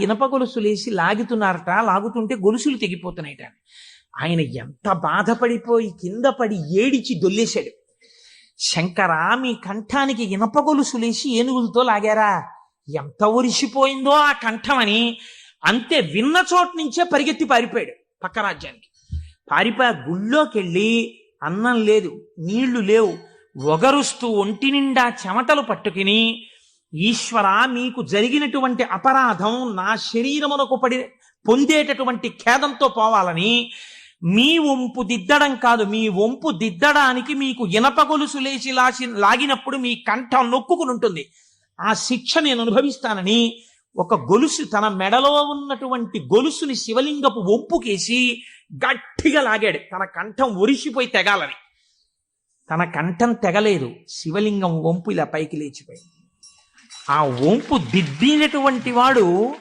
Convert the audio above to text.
ఇనప గొలుసులేసి లాగుతున్నారట, లాగుతుంటే గొలుసులు తెగిపోతున్నాయట. ఆయన ఎంత బాధపడిపోయి కింద పడి ఏడిచి దొల్లేశాడు. శంకరా, మీ కంఠానికి ఇనప గొలుసులేసి ఏనుగులతో లాగారా, ఎంత ఒరిసిపోయిందో ఆ కంఠం అని. అంతే, విన్న చోటు నుంచే పరిగెత్తి పారిపోయాడు పక్క రాజ్యానికి. పారిపోయి గుళ్ళోకి వెళ్ళి అన్నం లేదు, నీళ్లు లేవు, ఒగరుస్తూ ఒంటి నిండా చెమటలు పట్టుకుని, ఈశ్వర, మీకు జరిగినటువంటి అపరాధం నా శరీరమునకు పొందేటటువంటి ఖేదంతో పోవాలని మీ వంపు దిద్దడం కాదు, మీ వంపు దిద్దడానికి మీకు ఇనప గొలుసు లేచి లాగినప్పుడు మీ కంఠం నొక్కుకుని ఉంటుంది, ఆ శిక్ష నేను అనుభవిస్తానని ఒక గొలుసు, తన మెడలో ఉన్నటువంటి గొలుసుని శివలింగపు వంపుకేసి గట్టిగా లాగాడు, తన కంఠం ఒరిసిపోయి తెగాలని. తన కంఠం తెగలేదు, శివలింగం వంపు ఇలా పైకి లేచిపోయింది. ఆ వంపు దిద్దినటువంటి వాడు